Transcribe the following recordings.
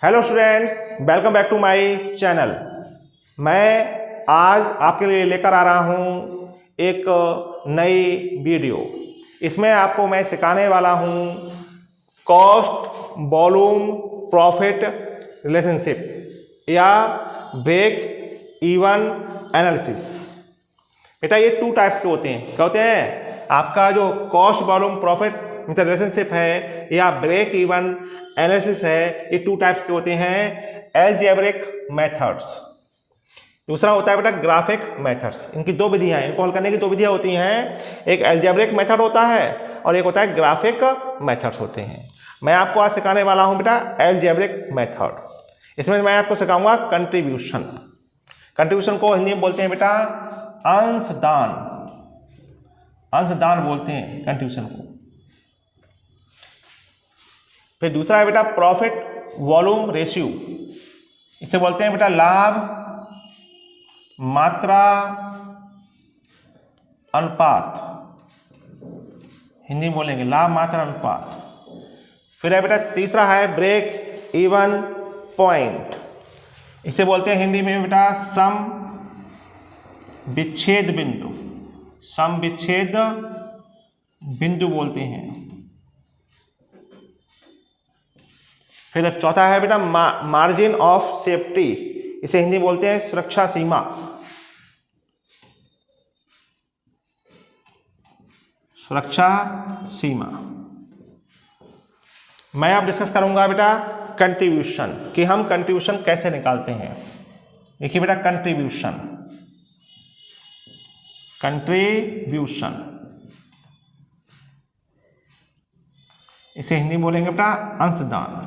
Hello students, welcome back to my channel. मैं आज आपके लिए लेकर आ रहा हूं एक नई वीडियो। इसमें आपको मैं सिखाने वाला हूं कॉस्ट वॉल्यूम प्रॉफिट रिलेशनशिप या ब्रेक इवन एनालिसिस। बेटा ये टू टाइप्स के होते हैं। क्या होते हैं? आपका जो कॉस्ट वॉल्यूम प्रॉफिट रिलेशनशिप है या ब्रेक इवन एनालिसिस है, ये टू टाइप्स के होते हैं, अलजेब्रिक मेथड्स। दूसरा होता है बेटा ग्राफिक मेथड्स। इनकी दो विधियां हैं, इनको हल करने की दो विधियां होती हैं। एक अलजेब्रिक मेथड होता है और एक होता है ग्राफिक मेथड्स होते हैं। मैं आपको आज सिखाने वाला हूं बेटा अलजेब्रिक मेथड। इसमें मैं आपको सिखाऊंगा कंट्रीब्यूशन। कंट्रीब्यूशन को हिंदी में बोलते हैं बेटा अंशदान। अंशदान बोलते हैं कंट्रीब्यूशन को। फिर दूसरा है बेटा प्रॉफिट वॉल्यूम रेशियो। इसे बोलते हैं बेटा लाभ मात्रा अनुपात। हिंदी में बोलेंगे लाभ मात्रा अनुपात। फिर है बेटा तीसरा है ब्रेक इवन पॉइंट। इसे बोलते हैं हिंदी में बेटा सम विच्छेद बिंदु। सम विच्छेद बिंदु बोलते हैं। फिर चौथा है बेटा मार्जिन ऑफ सेफ्टी। इसे हिंदी बोलते हैं सुरक्षा सीमा। सुरक्षा सीमा। मैं अब डिस्कस करूंगा बेटा कंट्रीब्यूशन, कि हम कंट्रीब्यूशन कैसे निकालते हैं। देखिए बेटा कंट्रीब्यूशन। कंट्रीब्यूशन इसे हिंदी में बोलेंगे बेटा अंशदान।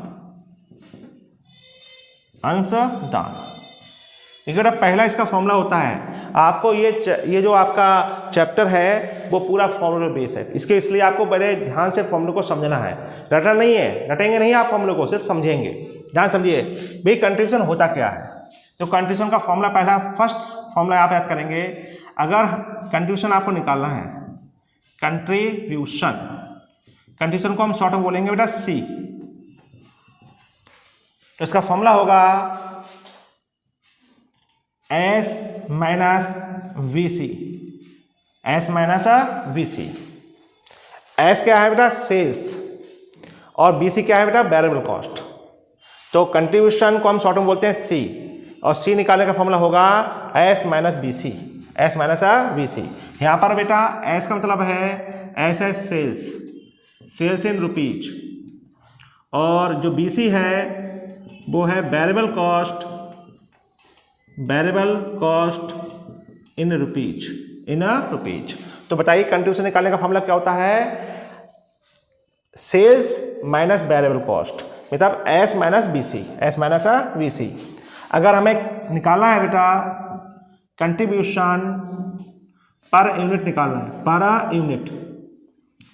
अंशदान। देखिए बेटा पहला इसका फॉर्मूला होता है, आपको ये जो आपका चैप्टर है वो पूरा फॉर्मूला बेस है। इसके इसलिए आपको बड़े ध्यान से फॉर्मूले को समझना है। रटना नहीं है, रटेंगे नहीं आप फॉर्मूले को, सिर्फ समझेंगे। ध्यान समझिए भाई कंट्रीब्यूशन होता क्या है। तो कंट्रीब्यूशन का फॉर्मूला पहला फर्स्ट फॉर्मूला आप याद करेंगे। अगर कंट्रीब्यूशन आपको निकालना है, कंट्रीब्यूशन, कंट्रीब्यूशन को हम शॉर्ट में बोलेंगे बेटा सी। तो इसका फॉर्मूला होगा S minus VC। S minus VC। S क्या है बेटा सेल्स और BC क्या है बेटा वेरिएबल कॉस्ट। तो कंट्रीब्यूशन को हम शॉर्ट में बोलते हैं C और C निकालने का फॉर्मूला होगा S minus BC। S minus BC। यहाँ पर बेटा S का मतलब है S है सेल्स, सेल्स इन रुपीज, और जो BC है वो है variable cost, variable cost in rupees, in rupees. तो बताइए कंट्रीब्यूशन निकालने का फॉर्मूला क्या होता है? सेल्स माइनस वेरिएबल कॉस्ट, मतलब S minus BC। S minus BC। अगर हमें निकालना है बेटा कंट्रीब्यूशन पर यूनिट निकालना है, पर यूनिट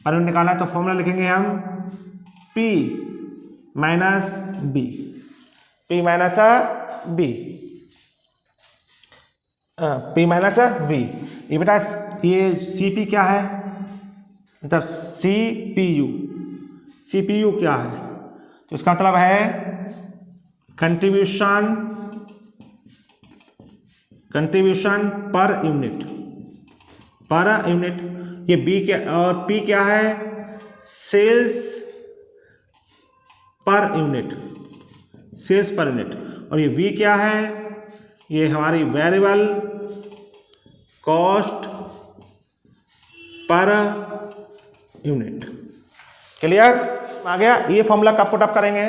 निकालना है, तो फॉर्मूला लिखेंगे हम P minus B। P minus B, P minus B। ये बेटा ये CP क्या है, मतलब CPU। CPU क्या है? तो इसका मतलब है contribution, contribution per unit, per unit. ये B क्या और P क्या है? Sales per unit, sales per unit. और ये V क्या है? ये हमारी variable cost per unit. Clear आ गया? ये फॉर्मूला कब पुट अप करेंगे?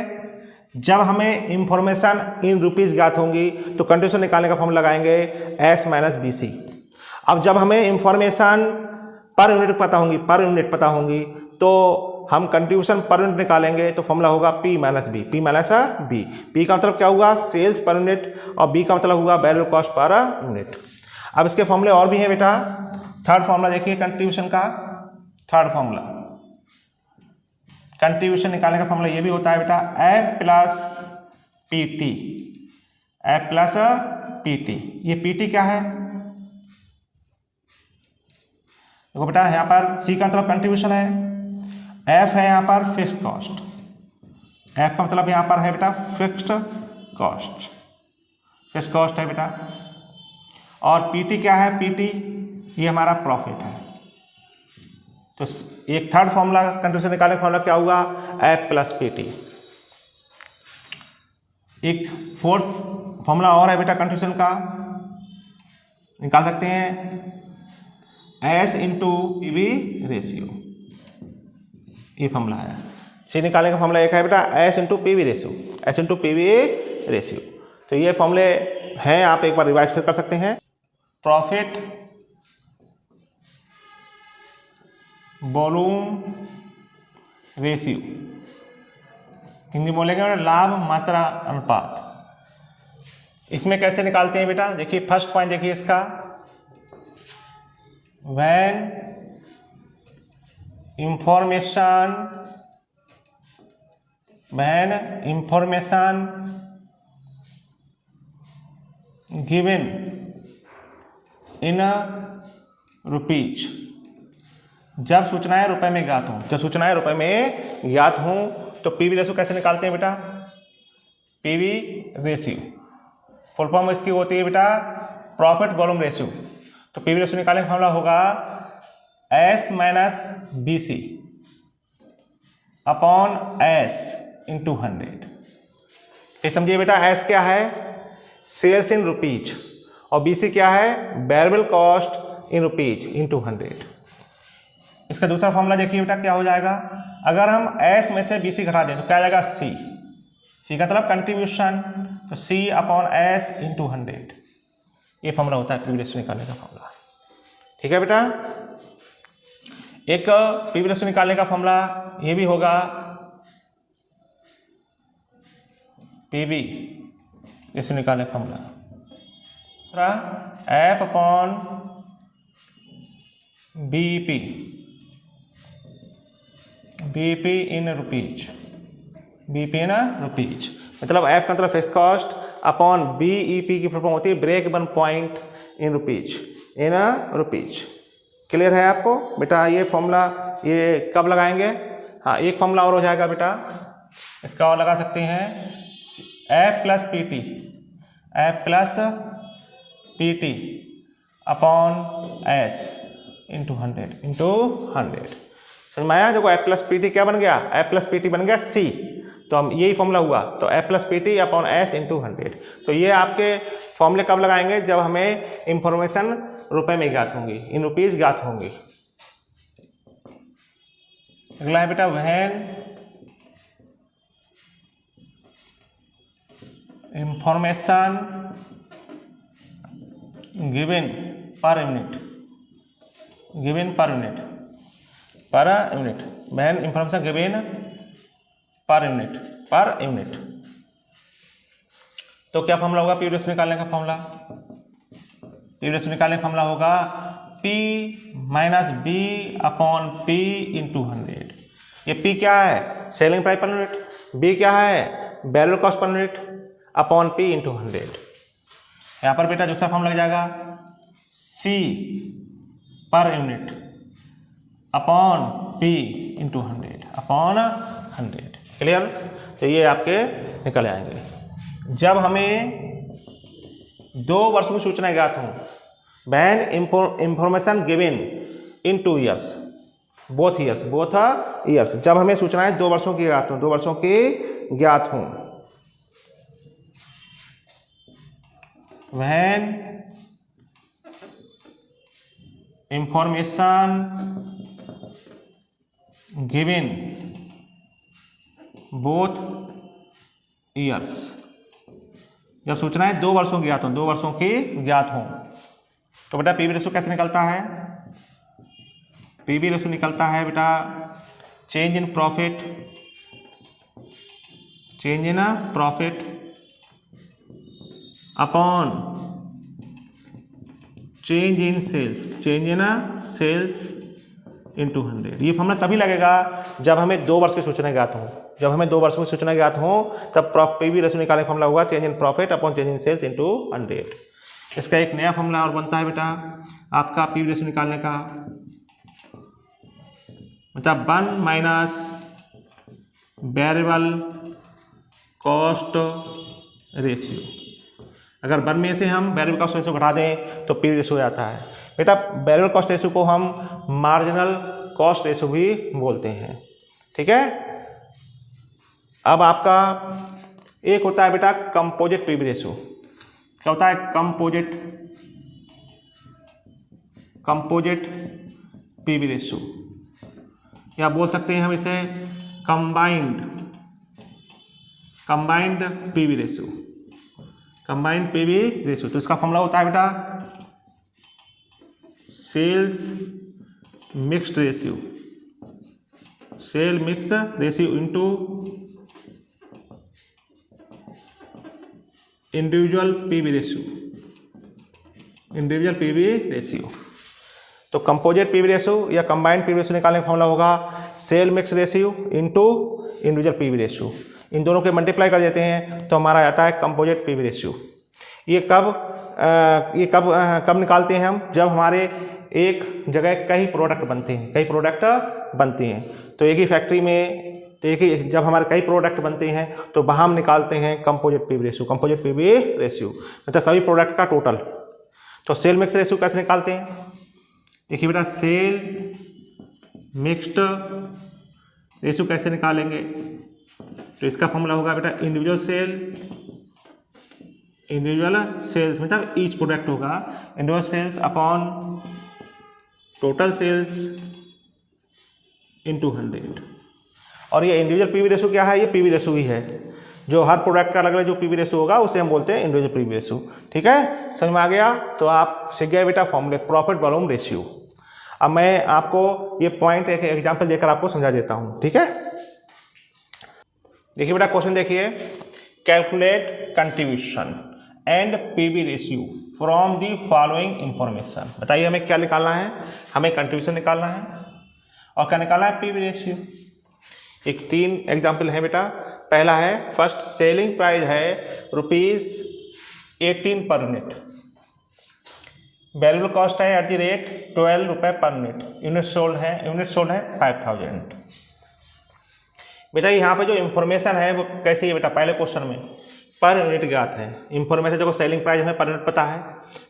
जब हमें इंफॉर्मेशन इन रुपीज ज्ञात होंगी तो कंट्रीब्यूशन निकालने का फॉर्मूला लगाएंगे S माइनस BC। अब जब हमें इंफॉर्मेशन पर यूनिट पता होंगी, पर यूनिट पता होंगी, तो हम कंट्रीब्यूशन पर यूनिट निकालेंगे तो फॉर्मूला होगा P minus B। P minus B। P का मतलब क्या हुआ? सेल्स पर यूनिट, और B का मतलब हुआ वेरिएबल कॉस्ट पर यूनिट। अब इसके फॉर्मूले और भी हैं बेटा। थर्ड फॉर्मूला देखिए कंट्रीब्यूशन का। थर्ड फॉर्मूला कंट्रीब्यूशन निकालने का फॉर्मूला ये भी होता है बेटा F plus PT। F plus PT। ये PT क्या है? देखो बेटा यहाँ पर C का मतलब कंट्रीब्यूशन है, F है यहाँ पर फिक्स्ड कॉस्ट, एफ का मतलब यहाँ पर है बेटा फिक्स्ड कॉस्ट, फिक्स्ड कॉस्ट है बेटा। और पीटी क्या है, पीटी ये हमारा प्रॉफिट है। तो एक थर्ड फॉर्मूला कंट्रीब्यूशन निकालने का फॉर्मूला क्या हुआ, एफ प्लस पीटी। एक फोर्थ फॉर्मूला और है बेटा कंट्रीब्यूशन का, निकाल सकते हैं, एस इंटू पीवी रेशियो, ये फॉर्मूला है। सी निकालने का फॉर्मूला एक है बेटा S into PV ratio, S into PV ratio. तो ये फॉर्मूले हैं, आप एक बार रिवाइज फिर कर सकते हैं। प्रॉफिट वॉल्यूम रेशियो, हिंदी बोलेंगे लाभ मात्रा अनुपात। इसमें कैसे निकालते हैं बेटा, देखिए फर्स्ट पॉइंट देखिए इसका, when information given in rupees, जब सूचनाएं रुपए में ज्ञात हों, जब सूचनाएं रुपए में ज्ञात हों तो पीवी रेशियो कैसे निकालते हैं बेटा, पीवी रेशियो फुल फॉर्म इसकी होती है बेटा प्रॉफिट वॉल्यूम रेशियो। तो पीवी रेशियो निकालने का फॉर्मूला होगा S minus B C upon S into 100। ये समझिए बेटा, एस क्या है, सेल्स इन रुपीज, और बी सी क्या है, variable cost in rupees into 100। इसका दूसरा फॉर्मूला देखिए बेटा क्या हो जाएगा, अगर हम एस में से बी सी घटा दें तो क्या आ जाएगा, सी, सी का मतलब कंट्रीब्यूशन, तो सी अपॉन एस इंटू 100। ये फॉर्मूला होता है पीवी रेशियो निकालने का फॉर्मूला। ठीक है बेटा, एक पीवी रेशियो निकालने का फॉर्मूला ये भी होगा, पीवी रेशियो निकालने का formula F upon BP, BP in rupees, BP in rupees, मतलब एफ का मतलब फिक्स कॉस्ट अपॉन बीईपी की फुल फॉर्म होती है break even point in rupees, in rupees. Clear है आपको बेटा ये फॉर्मूला, ये कब लगाएंगे, हाँ एक फॉर्मूला और हो जाएगा बेटा, इसका और लगा सकते हैं, F plus PT, F plus PT upon S into 100 समझ में आया। देखो एफ प्लस पीटी क्या बन गया, एफ प्लस पीटी बन गया सी, तो हम यही फॉर्मूला हुआ, तो F plus PT upon S into 100। तो ये आपके फॉर्मूले कब लगाएंगे, जब हमें इंफॉर्मेशन रुपए में ज्ञात होंगी, इन रुपीज ज्ञात होंगी। अगला है बेटा when information given per unit, given per unit, per unit, when information given per unit, per unit. तो क्या फॉर्मूला होगा पी रेशियो निकालने का फॉर्मूला, पी रेशियो निकालने का फॉर्मूला होगा P minus B upon P into 100। ये P क्या है, selling price per unit, B क्या है, variable cost per unit upon P into 100। यहाँ पर बेटा दूसरा फॉर्मूला लग जाएगा C पर unit upon P into 100 upon 100। Clear, तो ये आपके निकल आएंगे। जब हमें 2 वर्षों की सूचना ज्ञात हो, when information given in 2 years, both years, जब हमें सूचनाएं 2 वर्षों की ज्ञात हो, 2 वर्षों की ज्ञात हों, when information given both years, जब सूचनाएं 2 वर्षों की ज्ञात हों, 2 वर्षों की ज्ञात हों, तो बेटा पीवी रेशियो कैसे निकलता है, पीवी रेशियो निकलता है बेटा change in profit, change in profit upon change in sales, change in sales into 100। ये फॉर्मूला तभी लगेगा जब हमें 2 वर्ष की सूचना ज्ञात हो, जब हमें 2 वर्षों की सूचना ज्ञात हो तब पीवी रेशियो निकालने का फॉर्मूला होगा change in profit upon change in sales into 100। इसका एक नया फॉर्मूला और बनता है बेटा आपका पीवी रेशियो निकालने का, मतलब 1 माइनस वेरिएबल कॉस्ट रेशियो। अगर 1 में से हम वेरिएबल कॉस्ट रेशियो घटा दें तो पीवी रेशियो आता है। बेटा वेरिएबल कॉस्ट रेशियो को हम मार्जिनल कॉस्ट रेशियो भी बोलते हैं, ठीक है। अब आपका एक होता है बेटा कंपोजिट पीवी रेशियो। क्या होता है? कंपोजिट पीवी रेशियो, या बोल सकते हैं हम इसे combined PV ratio, combined PV ratio. तो इसका फॉर्मूला होता है बेटा sales mixed ratio into individual PV ratio. तो कंपोजिट पीवी रेशियो या कंबाइंड पीवी रेशियो निकालने का फॉर्मूला होगा sale mix ratio into individual PV ratio. इन दोनों के मल्टीप्लाई कर देते हैं तो हमारा आता है कंपोजिट पीवी रेशियो। ये कब निकालते हैं हम? जब हमारे एक जगह कई प्रोडक्ट बनते हैं तो एक ही फैक्ट्री में जब हमारे कई प्रोडक्ट बनते हैं तो वहाँ हम निकालते हैं कंपोजिट पीवी रेशियो, मतलब सभी प्रोडक्ट का टोटल। तो सेल मिक्स रेशियो कैसे निकालते हैं? देखिए बेटा सेल मिक्स्ड रेशियो कैसे निकालेंगे? तो इसका फॉर्मूला होगा बेटा इंडिविजुअल सेल्स, मतलब ईच प्रोडक्ट होगा individual sales upon total sales into 100। और ये इंडिविजुअल पीवी रेशियो क्या है? ये पीवी रेशियो ही है। जो हर प्रोडक्ट का अलग अलग जो पीवी रेशियो होगा उसे हम बोलते हैं इंडिविजुअल पीवी रेशियो, ठीक है। समझ में आ गया? तो आप सीख गए बेटा फॉर्मूले प्रॉफिट वॉल्यूम रेशियो। अब मैं आपको ये पॉइंट एक एग्जाम्पल देकर आपको समझा देता हूँ, ठीक है। देखिए बेटा क्वेश्चन देखिए, calculate contribution and PV ratio from the following information. बताइए हमें क्या निकालना है? हमें कंट्रीब्यूशन निकालना है और क्या निकालना है? PV ratio. एक 3 एग्जाम्पल है बेटा। पहला है फर्स्ट, सेलिंग प्राइस है ₹18 पर यूनिट, वैल्यूबल कॉस्ट है एट द रेट 12 रुपये पर यूनिट, यूनिट सोल्ड है 5000। बेटा यहाँ पे जो इन्फॉर्मेशन है वो कैसी है बेटा? पहले क्वेश्चन में पर यूनिट ज्ञात है। इन्फॉर्मेशन देखो सेलिंग प्राइस हमें पर यूनिट पता है,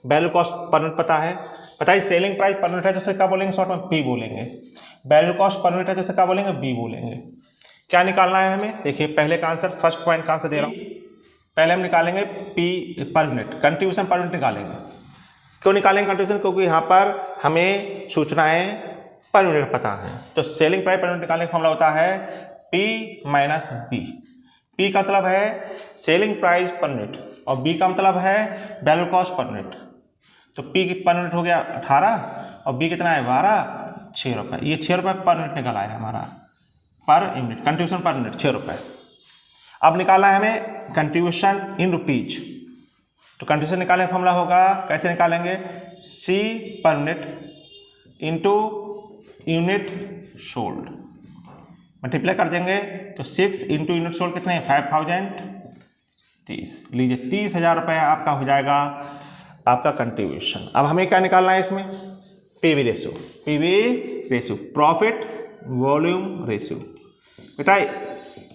वैल्यू कॉस्ट पर यूनिट पता है। बताइए सेलिंग प्राइस पर यूनिट है तो उसे क्या बोलेंगे? शॉर्ट में पी बोलेंगे। वैल्यू कॉस्ट पर यूनिट है तो उसे क्या बोलेंगे? बी बोलेंगे। क्या निकालना है हमें? देखिए पहले का आंसर, फर्स्ट पॉइंट का आंसर दे रहा हूँ। पहले हम निकालेंगे P per unit, contribution per unit निकालेंगे। क्यों निकालेंगे कंट्रीब्यूशन? क्योंकि यहाँ पर हमें सूचनाएं पर यूनिट पता है। तो सेलिंग प्राइस पर यूनिट निकालने का फॉर्मूला होता है पी माइनस बी। पी का मतलब है सेलिंग प्राइस पर यूनिट और बी का मतलब है वैल्यू कॉस्ट पर यूनिट। तो पी की पर यूनिट हो गया 18 और बी कितना है 12, 6 रुपये। ये 6 रुपये पर यूनिट निकाला है हमारा, per unit contribution per unit 6 रुपये। अब निकालना है हमें कंट्रीब्यूशन इन रुपीज। तो कंट्रीब्यूशन निकालने का फॉर्मूला होगा, कैसे निकालेंगे? C per unit into unit sold, multiply कर देंगे तो 6 इंटू यूनिट सोल्ड कितने हैं? 5030। लीजिए 30,000 रुपये आपका हो जाएगा आपका कंट्रीब्यूशन। अब हमें क्या निकालना है इसमें? PV ratio, profit volume ratio. बेटा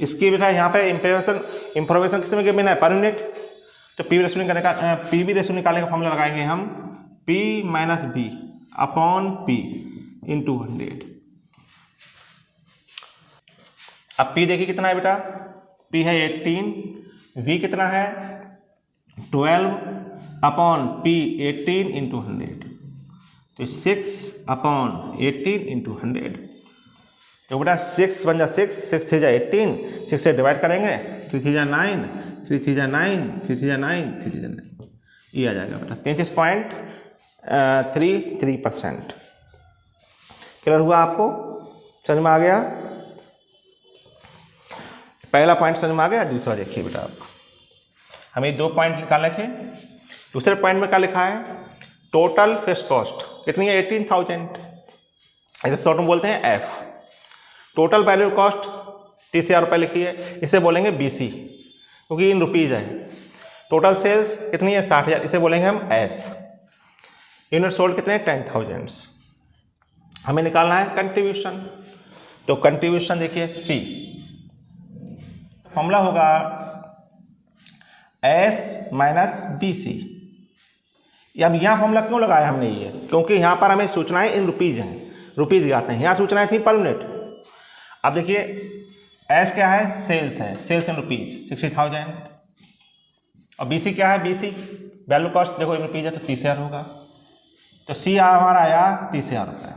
इसकी बेटा यहाँ पे इंफॉर्मेशन किस में गिवन है? Per unit. तो पीवी रेशियो निकालने का फॉर्मूला लगाएंगे हम P minus B upon P into 100। अब पी देखिए कितना है बेटा? पी है 18, वी कितना है 12 अपॉन पी 18 इंटू 100, तो 6 अपॉन 18 इंटू 100। तो बेटा 6 बन जा 6 3 जा 18, 6 से डिवाइड करेंगे 3 3 जा 9, 3 3 जा 9, 3 3 जा 9, 3 3 जा 9, ये आ जाएगा बेटा 33.33%। क्लियर हुआ आपको? समझ में आ गया? पहला पॉइंट समझ में आ गया। दूसरा देखिए बेटा, आप हमें 2 पॉइंट निकालने थे। दूसरे पॉइंट में क्या लिखा है? टोटल फिक्स्ड कॉस्ट कितनी है? 18,000, ऐसे शॉर्ट में बोलते हैं एफ। टोटल वैल्यू कॉस्ट 30,000 रुपये लिखी है, इसे बोलेंगे बीसी क्योंकि इन रुपीज़ है। टोटल सेल्स कितनी है? 60,000, इसे बोलेंगे हम एस। यूनिट सोल्ड कितने? 10,000। हमें निकालना है कंट्रीब्यूशन। तो कंट्रीब्यूशन देखिए सी, फॉर्मूला होगा एस माइनस बी सी। अब यहाँ फॉर्मूला क्यों लगाया हमने ये, क्योंकि यहाँ पर हमें सूचनाएं इन रुपीज़ हैं, रुपीज़ आते हैं, यहाँ सूचनाएं थी पर यूनिट। अब देखिए एस क्या है, सेल्स है, सेल्स इन रुपीज़ 60,000। और बी सी क्या है, बी सी वैल्यू कॉस्ट देखो इन रुपीज़ है तो 30,000 होगा। तो सी हमारा आया 30,000 रुपये।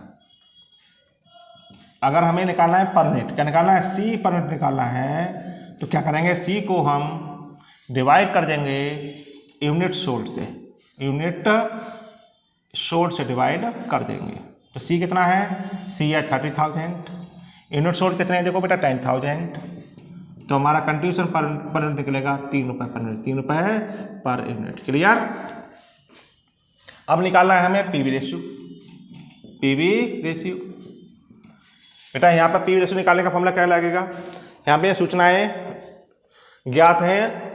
अगर हमें निकालना है पर यूनिट, क्या निकालना है, सी पर यूनिट निकालना है, तो क्या करेंगे, सी को हम डिवाइड कर देंगे यूनिट सोल्ड से, यूनिट सोल्ड से डिवाइड कर देंगे। तो सी कितना है, सी है 30,000, यूनिट सोल्ड कितने हैं देखो बेटा 10,000। तो हमारा कंट्रीब्यूशन पर यूनिट निकलेगा 3 रुपये पर यूनिट, 3 रुपये पर यूनिट। क्लियर। अब निकालना है हमें पीवी रेशियो, पीवी रेशियो। बेटा यहाँ पर पीवी रेशियो निकालने का फॉर्मूला क्या लगेगा, यहाँ पे सूचनाएं ज्ञात हैं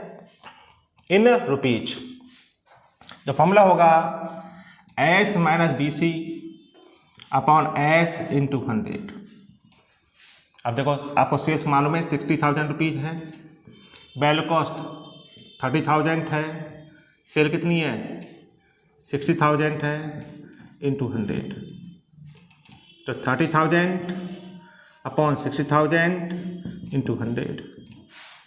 इन रुपीज। जो फॉर्मूला होगा S minus B C upon S into 100। अब देखो आपको सेल्स मालूम है 60,000 रुपीज़ है, वैल्यू कॉस्ट 30,000 है, सेल कितनी है 60,000 है इंटू 100। तो 30,000 अपॉन 60,000 इंटू 100।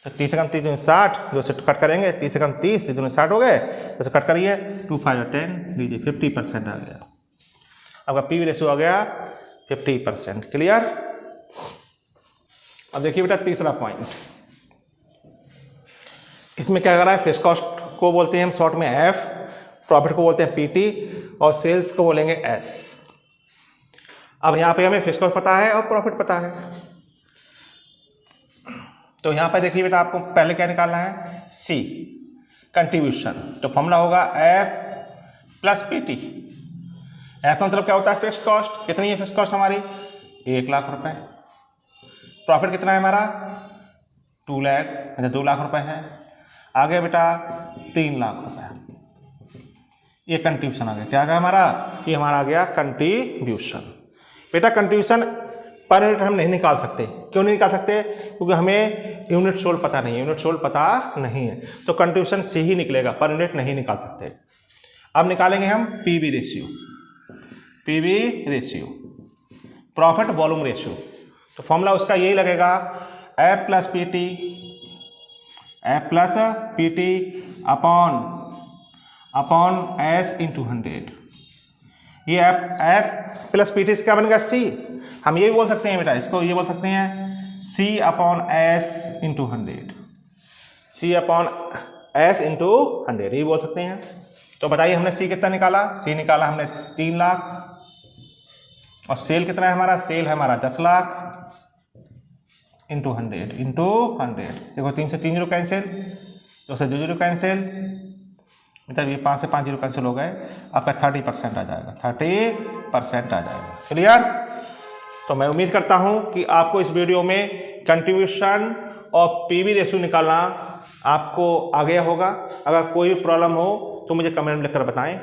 तो 30 से कम 30 दूनी 60, 2 से कट करेंगे, 30 से कम 30, 30 दूनी 60 हो गए, 2 से कट करिए 2 5 10 लीजिए 50% आ गया। आपका पीवी रेशियो आ गया 50%। क्लियर। अब देखिए बेटा तीसरा पॉइंट, इसमें क्या कर रहा है, फिक्स कॉस्ट को बोलते हैं हम शॉर्ट में एफ, प्रॉफिट को बोलते हैं पीटी और सेल्स को बोलेंगे एस। अब यहाँ पे हमें फिक्स कॉस्ट पता है और प्रॉफिट पता है, तो यहाँ पे देखिए बेटा आपको पहले क्या निकालना है, सी कंट्रीब्यूशन। तो फॉर्मूला होगा एफ प्लस पीटी। एफ का मतलब क्या होता है, फिक्स कॉस्ट। कितनी है फिक्स कॉस्ट हमारी, 1 लाख रुपए। प्रॉफिट कितना है हमारा 2 लाख, मतलब 2 लाख रुपए है। आगे बेटा 3 लाख रुपए, ये कंट्रीब्यूशन आ गया। क्या आ गया हमारा, ये हमारा आ गया कंट्रीब्यूशन। बेटा कंट्रीब्यूशन पर यूनिट हम नहीं निकाल सकते, क्यों नहीं निकाल सकते, क्योंकि हमें यूनिट सोल्ड पता नहीं है, यूनिट सोल्ड पता नहीं है, तो कंट्रीब्यूशन से ही निकलेगा, पर यूनिट नहीं निकाल सकते। अब निकालेंगे हम PV ratio, PV ratio profit volume ratio. तो फॉर्मूला उसका यही लगेगा F plus PT upon S into 100। ये एफ प्लस पीटी से क्या बनेगा, सी। हम ये भी बोल सकते हैं बेटा, इसको ये बोल सकते हैं सी अपॉन एस इंटू 100, सी अपॉन एस इंटू 100 ये बोल सकते हैं। तो बताइए हमने सी कितना निकाला, सी निकाला हमने 3 लाख, और सेल कितना है हमारा, सेल है हमारा 10 लाख इंटू 100। देखो 3 से 3 जीरो कैंसिल, 2 से 2 जीरो कैंसिल, मतलब ये 5 से 5 जीरो कैंसिल हो गए, आपका 30% आ जाएगा, 30% आ जाएगा। क्लियर। तो मैं उम्मीद करता हूं कि आपको इस वीडियो में कंट्रीब्यूशन और पीवी रेशियो निकालना आपको आ गया होगा। अगर कोई भी प्रॉब्लम हो तो मुझे कमेंट में लिखकर बताएं।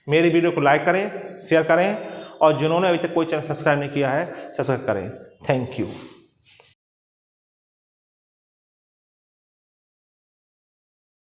मेरी वीडियो को लाइक करें, शेयर करें, और जिन्होंने अभी तक कोई चैनल सब्सक्राइब नहीं किया है सब्सक्राइब करें। Thank you.